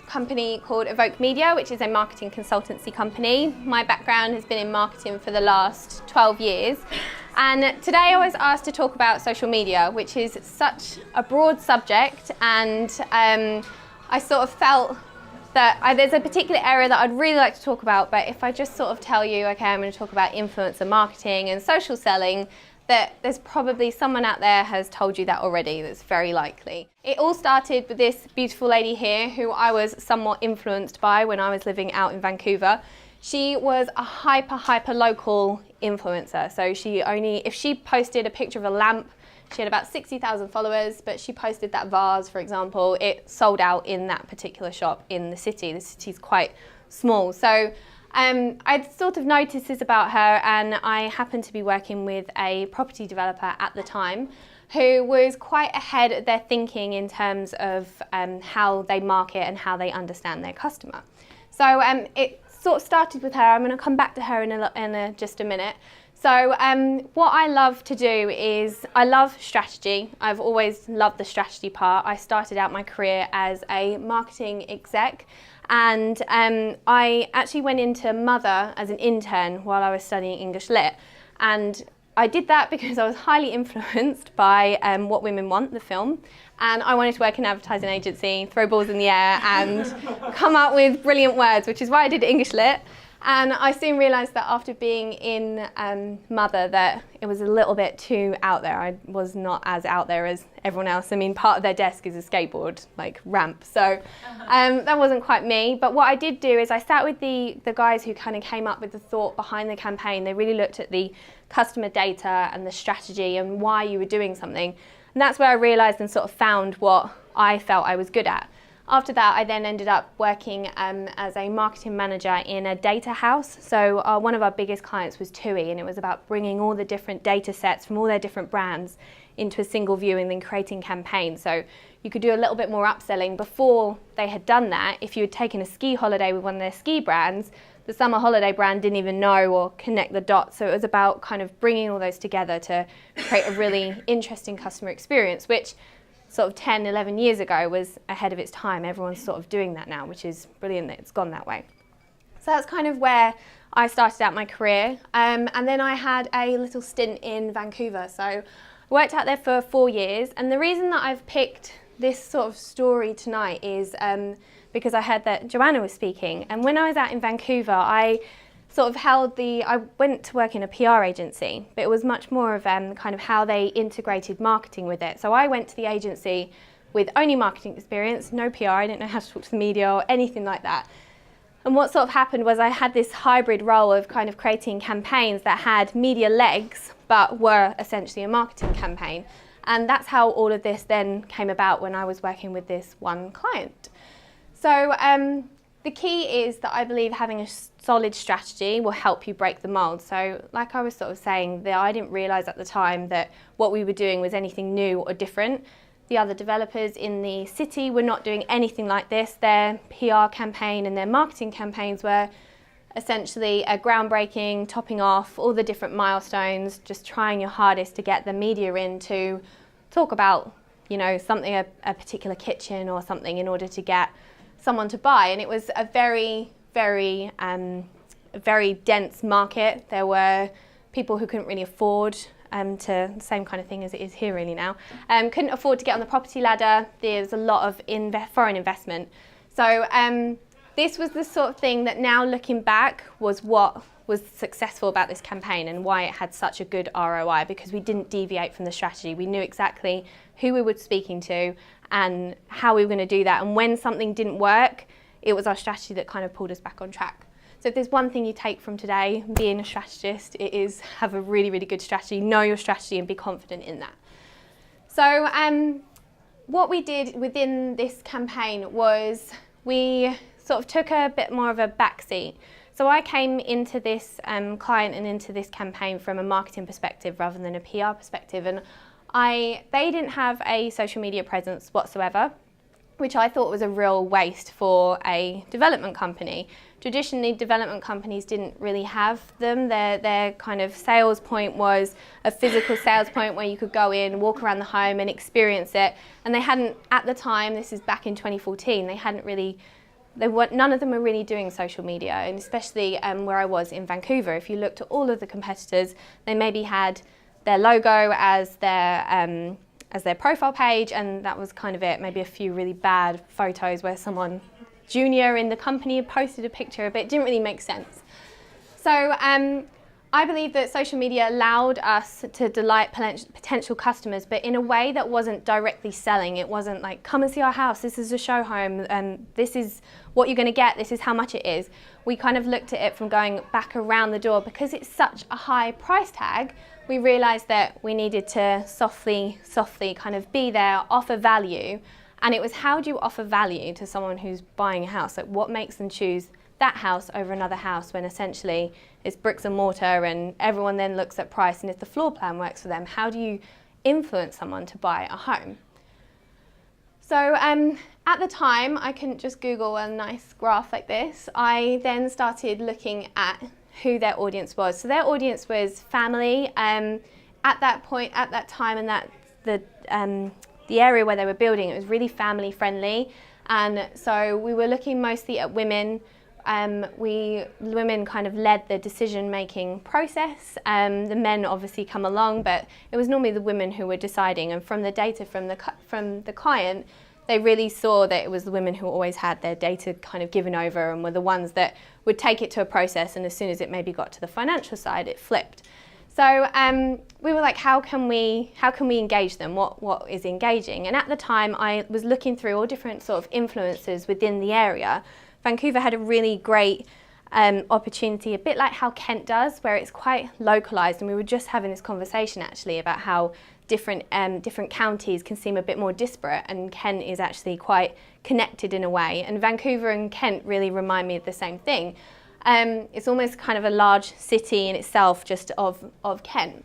Company called Evoke Media, which is a marketing consultancy company. My background has been in marketing for the last 12 years. And today I was asked to talk about social media, which is such a broad subject, and I sort of felt that there's a particular area that I'd really like to talk about, but if I just sort of tell you, okay, I'm going to talk about influencer marketing and social selling, that there's probably someone out there has told you that already. That's very likely. It all started with this beautiful lady here who I was somewhat influenced by when I was living out in Vancouver. She was a hyper local influencer. So if she posted a picture of a lamp, she had about 60,000 followers, but she posted that vase, for example, it sold out in that particular shop in the city. The city's quite small. So I'd sort of noticed this about her, and I happened to be working with a property developer at the time who was quite ahead of their thinking in terms of how they market and how they understand their customer. So it sort of started with her. I'm going to come back to her in just a minute. So what I love to do is I love strategy. I've always loved the strategy part. I started out my career as a marketing exec. And I actually went into Mother as an intern while I was studying English Lit. And I did that because I was highly influenced by What Women Want, the film. And I wanted to work in an advertising agency, throw balls in the air and come up with brilliant words, which is why I did English Lit. And I soon realised that after being in Mother that it was a little bit too out there. I was not as out there as everyone else. I mean, part of their desk is a skateboard, like ramp. So that wasn't quite me. But what I did do is I sat with the guys who kind of came up with the thought behind the campaign. They really looked at the customer data and the strategy and why you were doing something. And that's where I realised and sort of found what I felt I was good at. After that, I then ended up working as a marketing manager in a data house. So one of our biggest clients was TUI, and it was about bringing all the different data sets from all their different brands into a single view and then creating campaigns. So you could do a little bit more upselling. Before they had done that, if you had taken a ski holiday with one of their ski brands, the summer holiday brand didn't even know or connect the dots. So it was about kind of bringing all those together to create a really interesting customer experience, which sort of 10, 11 years ago was ahead of its time. Everyone's sort of doing that now, which is brilliant that it's gone that way. So that's kind of where I started out my career. And then I had a little stint in Vancouver. So I worked out there for 4 years. And the reason that I've picked this sort of story tonight is because I heard that Joanna was speaking. And when I was out in Vancouver, I sort of I went to work in a PR agency, but it was much more of kind of how they integrated marketing with it. So I went to the agency with only marketing experience, no PR, I didn't know how to talk to the media or anything like that. And what sort of happened was I had this hybrid role of kind of creating campaigns that had media legs, but were essentially a marketing campaign. And that's how all of this then came about when I was working with this one client. So the key is that I believe having a solid strategy will help you break the mold. So like I was sort of saying, that I didn't realise at the time that what we were doing was anything new or different. The other developers in the city were not doing anything like this. Their PR campaign and their marketing campaigns were essentially a groundbreaking, topping off all the different milestones, just trying your hardest to get the media in to talk about, you know, something, a particular kitchen or something in order to get someone to buy. And it was a very dense market. There were people who couldn't really afford to, same kind of thing as it is here really now, couldn't afford to get on the property ladder. There's a lot of foreign investment. So this was the sort of thing that now looking back was what was successful about this campaign and why it had such a good ROI, because we didn't deviate from the strategy. We knew exactly who we were speaking to and how we were going to do that. And when something didn't work, it was our strategy that kind of pulled us back on track. So if there's one thing you take from today, being a strategist, it is have a really, really good strategy, know your strategy and be confident in that. So what we did within this campaign was we sort of took a bit more of a backseat. So I came into this client and into this campaign from a marketing perspective rather than a PR perspective, and they didn't have a social media presence whatsoever, which I thought was a real waste for a development company. Traditionally, development companies didn't really have them. Their kind of sales point was a physical sales point where you could go in, walk around the home and experience it. And they hadn't, at the time, this is back in 2014, none of them were really doing social media, and especially where I was in Vancouver. If you looked at all of the competitors, they maybe had their logo as their profile page, and that was kind of it. Maybe a few really bad photos where someone junior in the company posted a picture of it. It didn't really make sense. So I believe that social media allowed us to delight potential customers, but in a way that wasn't directly selling. It wasn't like, come and see our house, this is a show home, and this is what you're going to get, this is how much it is. We kind of looked at it from going back around the door. Because it's such a high price tag, we realised that we needed to softly kind of be there, offer value. And it was, how do you offer value to someone who's buying a house? Like, what makes them choose that house over another house when essentially it's bricks and mortar, and everyone then looks at price and if the floor plan works for them? How do you influence someone to buy a home? So at the time, I couldn't just Google a nice graph like this. I then started looking at who their audience was. So their audience was family. At that point, at that time, and the area where they were building, it was really family friendly. And so we were looking mostly at women. Women kind of led the decision-making process. The men obviously come along, but it was normally the women who were deciding. And from the data from the client, they really saw that it was the women who always had their data kind of given over and were the ones that would take it to a process. And as soon as it maybe got to the financial side, it flipped. So we were like, how can we engage them? What is engaging? And at the time, I was looking through all different sort of influencers within the area. Vancouver had a really great opportunity, a bit like how Kent does, where it's quite localised. And we were just having this conversation actually about how different counties can seem a bit more disparate, and Kent is actually quite connected in a way. And Vancouver and Kent really remind me of the same thing. It's almost kind of a large city in itself, just of Kent.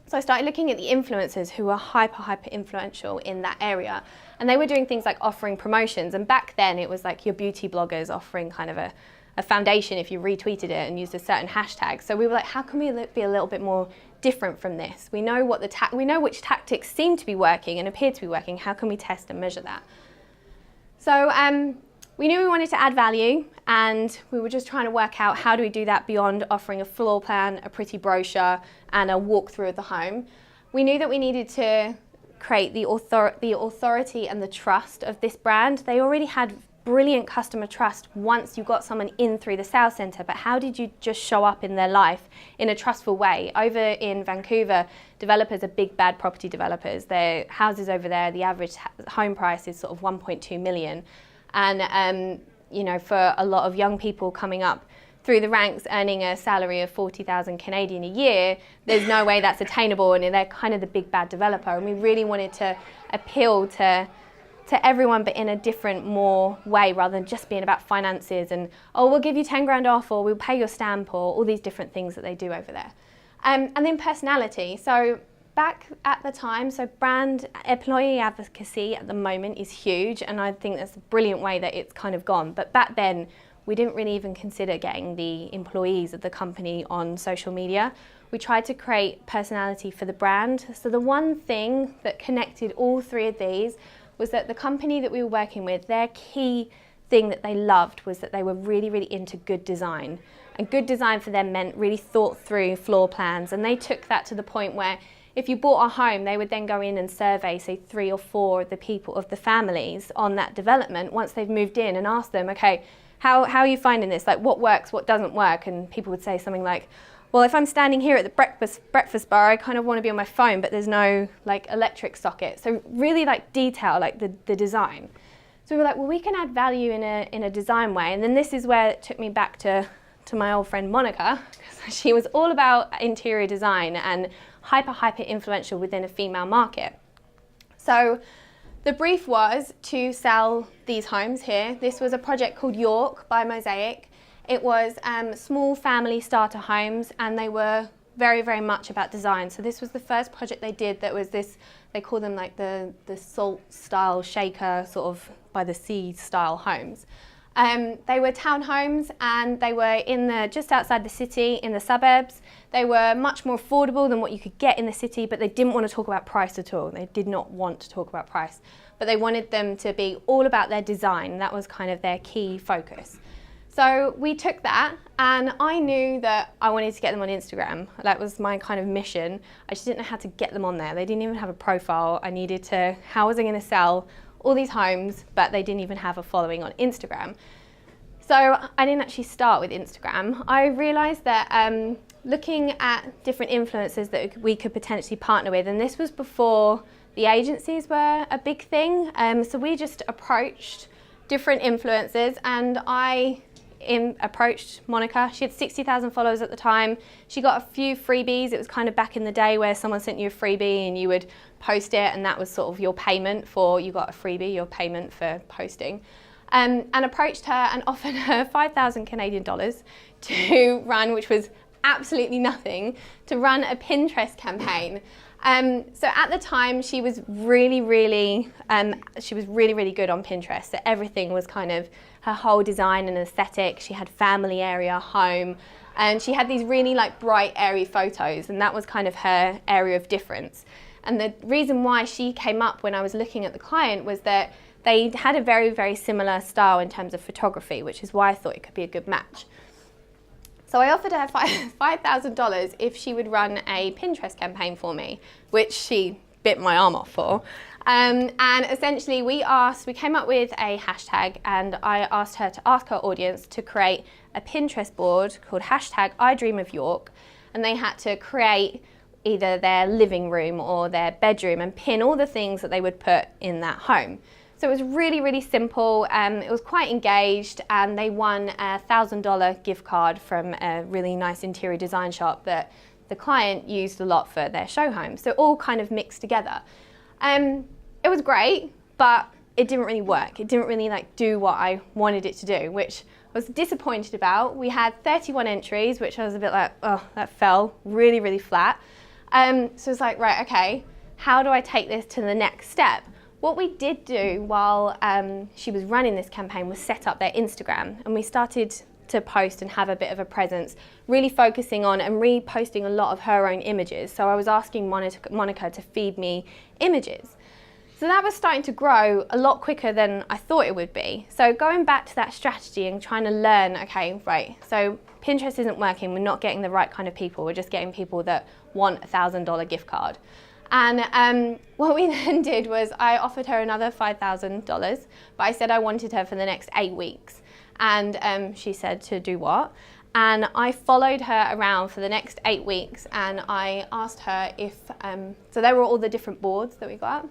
So I started looking at the influencers who were hyper influential in that area. And they were doing things like offering promotions. And back then it was like your beauty bloggers offering kind of a foundation if you retweeted it and used a certain hashtag. So we were like, how can we be a little bit more different from this? We know we know which tactics seem to be working and appear to be working. How can we test and measure that? So we knew we wanted to add value, and we were just trying to work out how do we do that beyond offering a floor plan, a pretty brochure, and a walkthrough of the home. We knew that we needed to create the authority and the trust of this brand. They already had brilliant customer trust once you got someone in through the sales centre, but how did you just show up in their life in a trustful way? Over in Vancouver, developers are big bad property developers. Their houses over there, the average home price is sort of 1.2 million. And you know, for a lot of young people coming up through the ranks earning a salary of 40,000 Canadian a year, there's no way that's attainable, and they're kind of the big bad developer. And we really wanted to appeal to everyone, but in a different, more way, rather than just being about finances and, oh, we'll give you 10 grand off, or we'll pay your stamp, or all these different things that they do over there. And then personality. So back at the time, so brand employee advocacy at the moment is huge, and I think that's a brilliant way that it's kind of gone. But back then, we didn't really even consider getting the employees of the company on social media. We tried to create personality for the brand. So the one thing that connected all three of these was that the company that we were working with, their key thing that they loved was that they were really, really into good design. And good design for them meant really thought through floor plans. And they took that to the point where if you bought a home, they would then go in and survey, say, 3 or 4 of the people, of the families on that development once they've moved in, and ask them, okay, how are you finding this? Like, what works, what doesn't work? And people would say something like, well, if I'm standing here at the breakfast bar, I kind of want to be on my phone, but there's no like electric socket. So really like detail, like the design. So we were like, well, we can add value in a design way. And then this is where it took me back to my old friend Monica, because she was all about interior design and hyper influential within a female market. So the brief was to sell these homes here. This was a project called York by Mosaic. It was small family starter homes, and they were very, very much about design. So this was the first project they did that was this, they call them like the salt style shaker, sort of by the sea style homes. They were townhomes, and they were just outside the city in the suburbs. They were much more affordable than what you could get in the city, but they didn't want to talk about price at all. They did not want to talk about price, but they wanted them to be all about their design. That was kind of their key focus. So we took that, and I knew that I wanted to get them on Instagram. That was my kind of mission. I just didn't know how to get them on there. They didn't even have a profile. How was I going to sell all these homes, but they didn't even have a following on Instagram. So I didn't actually start with Instagram. I realised that looking at different influencers that we could potentially partner with, and this was before the agencies were a big thing, so we just approached different influencers, and I approached Monica. She had 60,000 followers at the time. She got a few freebies. It was kind of back in the day where someone sent you a freebie and you would post it, and that was sort of your payment for, you got a freebie, your payment for posting. And approached her and offered her 5,000 Canadian dollars to run, which was absolutely nothing, to run a Pinterest campaign. So at the time, she was really, really good on Pinterest. So everything was kind of her whole design and aesthetic. She had family area, home, and she had these really like bright, airy photos, and that was kind of her area of difference. And the reason why she came up when I was looking at the client was that they had a very, very similar style in terms of photography, which is why I thought it could be a good match. So I offered her $5,000 if she would run a Pinterest campaign for me, which she bit my arm off for. And essentially we came up with a hashtag, and I asked her to ask her audience to create a Pinterest board called #IDreamOfYork, and they had to create either their living room or their bedroom and pin all the things that they would put in that home. So it was really, really simple. It was quite engaged, and they won a $1,000 gift card from a really nice interior design shop that the client used a lot for their show home. So it all kind of mixed together. It was great, but it didn't really work. It didn't really do what I wanted it to do, which I was disappointed about. We had 31 entries, which I was a bit like, oh, that fell really, really flat. So I was like, right, okay, how do I take this to the next step? What we did do while she was running this campaign was set up their Instagram, and we started to post and have a bit of a presence, really focusing on and reposting a lot of her own images. So I was asking Monica to feed me images. So that was starting to grow a lot quicker than I thought it would be. So going back to that strategy and trying to learn, okay, right, so Pinterest isn't working, we're not getting the right kind of people, we're just getting people that want a $1,000 gift card. And what we then did was I offered her another $5,000, but I said I wanted her for the next 8 weeks. And she said to do what? And I followed her around for the next 8 weeks, and I asked her if, so there were all the different boards that we got.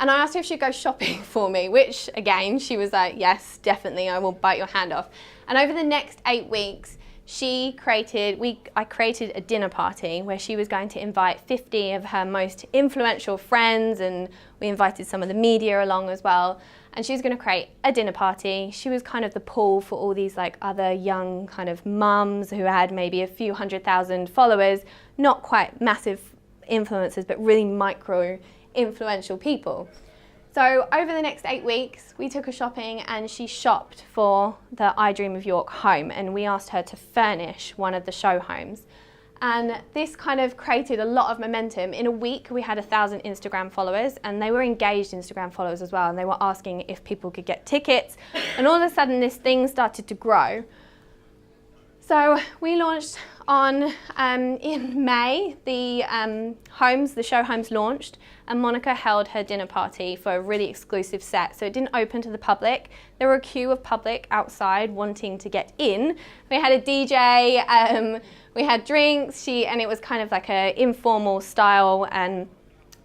And I asked her if she'd go shopping for me, which again, she was like, yes, definitely, I will bite your hand off. And over the next 8 weeks, I created a dinner party where she was going to invite 50 of her most influential friends, and we invited some of the media along as well. And she was going to create a dinner party. She was kind of the pool for all these other young kind of mums who had maybe a few 100,000 followers, not quite massive influencers, but really micro influential people. So over the next 8 weeks, we took her shopping, and she shopped for the I Dream of York home, and we asked her to furnish one of the show homes. And this kind of created a lot of momentum. In a week, we had 1,000 Instagram followers, and they were engaged Instagram followers as well. And they were asking if people could get tickets. And all of a sudden, this thing started to grow. So we launched on, in May, the show Homes launched, and Monica held her dinner party for a really exclusive set. So it didn't open to the public. There were a queue of public outside wanting to get in. We had a DJ, we had drinks, and it was kind of like an informal style, and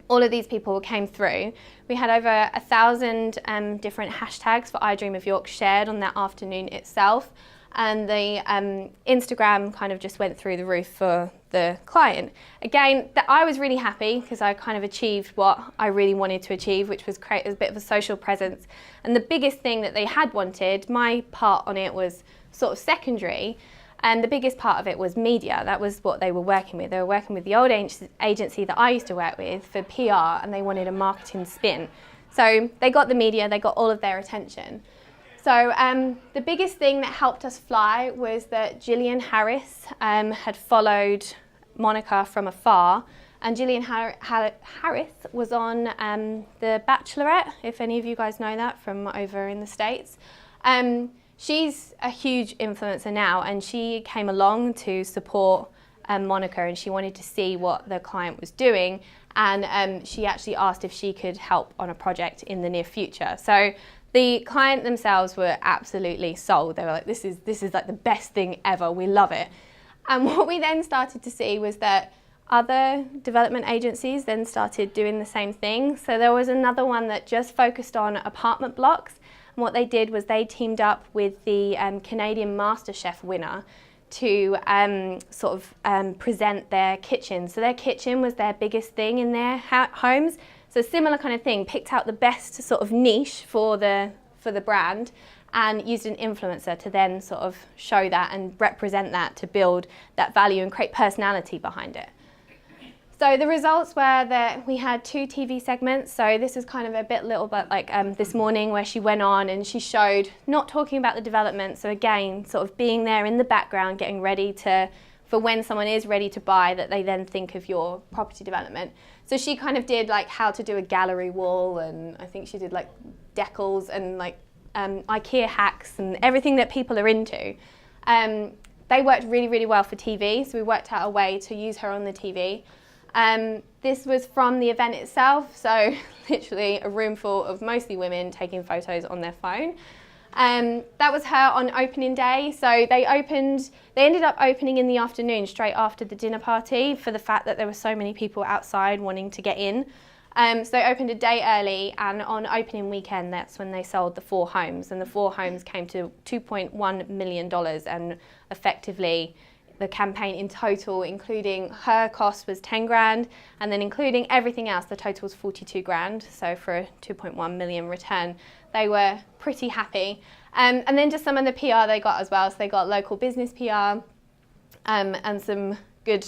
all of these people came through. We had over 1,000 different hashtags for I Dream of York shared on that afternoon itself. And the Instagram kind of just went through the roof for the client. Again, I was really happy because I kind of achieved what I really wanted to achieve, which was create a bit of a social presence. And the biggest thing that they had wanted, my part on it was sort of secondary, and the biggest part of it was media. That was what they were working with. They were working with the old agency that I used to work with for PR, and they wanted a marketing spin. So they got the media, they got all of their attention. So the biggest thing that helped us fly was that Gillian Harris had followed Monica from afar, and Gillian Harris was on The Bachelorette, if any of you guys know that from over in the States. She's a huge influencer now, and she came along to support Monica, and she wanted to see what the client was doing, and she actually asked if she could help on a project in the near future. So the client themselves were absolutely sold. They were like, this is like the best thing ever, we love it. And what we then started to see was that other development agencies then started doing the same thing. So there was another one that just focused on apartment blocks. And what they did was they teamed up with the Canadian MasterChef winner to present their kitchen. So their kitchen was their biggest thing in their homes. So similar kind of thing, picked out the best sort of niche for the brand and used an influencer to then sort of show that and represent that to build that value and create personality behind it. So the results were that we had 2 TV segments. So this is kind of a little bit like this morning where she went on and she showed not talking about the development. So again, sort of being there in the background, getting ready for when someone is ready to buy, that they then think of your property development. So she kind of did like how to do a gallery wall, and I think she did like decals and like IKEA hacks and everything that people are into. They worked really, really well for TV, so we worked out a way to use her on the TV. This was from the event itself, so literally a room full of mostly women taking photos on their phone. That was her on opening day. So they ended up opening in the afternoon, straight after the dinner party, for the fact that there were so many people outside wanting to get in. So they opened a day early, and on opening weekend, that's when they sold the 4 homes. And the 4 homes came to $2.1 million, and effectively the campaign in total, including her cost, was 10 grand, and then including everything else, the total was 42 grand. So for a 2.1 million return, they were pretty happy. And then just some of the PR they got as well. So they got local business PR and some good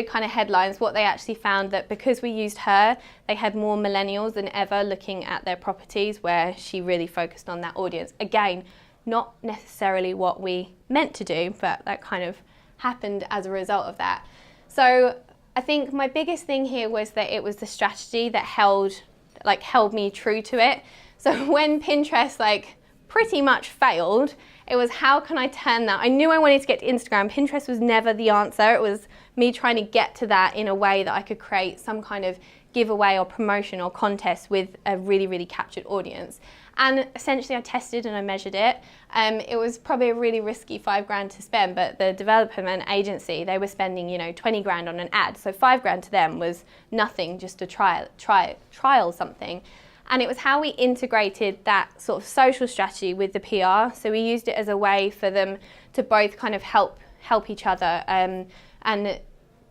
kind of headlines. What they actually found, that because we used her, they had more millennials than ever looking at their properties, where she really focused on that audience. Again, not necessarily what we meant to do, but that kind of happened as a result of that. So I think my biggest thing here was that it was the strategy that held me true to it. So when Pinterest pretty much failed, it was how can I turn that? I knew I wanted to get to Instagram. Pinterest was never the answer. It was me trying to get to that in a way that I could create some kind of giveaway or promotion or contest with a really, really captured audience. And essentially I tested and I measured it. It was probably a really risky 5 grand to spend, but the development agency, they were spending 20 grand on an ad. So 5 grand to them was nothing, just to trial something. And it was how we integrated that sort of social strategy with the PR. So we used it as a way for them to both kind of help each other. And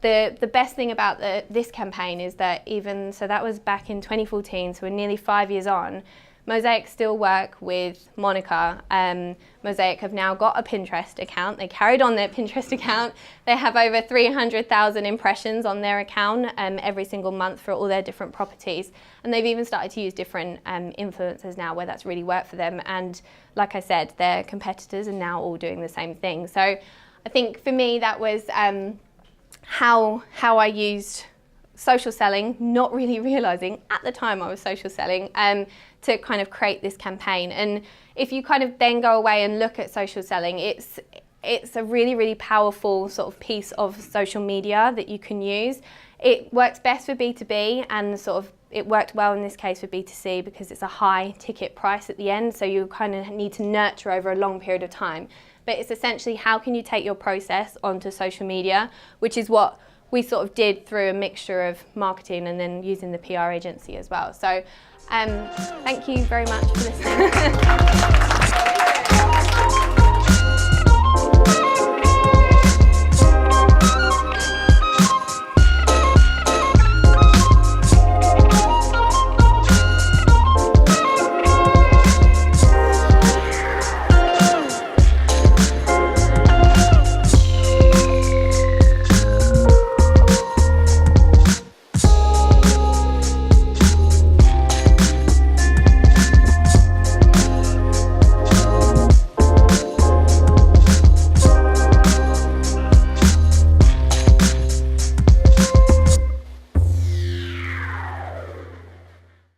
the best thing about this campaign is that so that was back in 2014, so we're nearly 5 years on. Mosaic still work with Monica. Mosaic have now got a Pinterest account. They carried on their Pinterest account. They have over 300,000 impressions on their account every single month for all their different properties. And they've even started to use different influencers now where that's really worked for them. And like I said, their competitors are now all doing the same thing. So I think for me that was how I used social selling, not really realising at the time I was social selling, to kind of create this campaign. And if you kind of then go away and look at social selling, it's a really, really powerful sort of piece of social media that you can use. It works best for B2B, and sort of it worked well in this case for B2C because it's a high ticket price at the end, so you kind of need to nurture over a long period of time. But it's essentially, how can you take your process onto social media, which is what we sort of did through a mixture of marketing and then using the PR agency as well. So thank you very much for listening.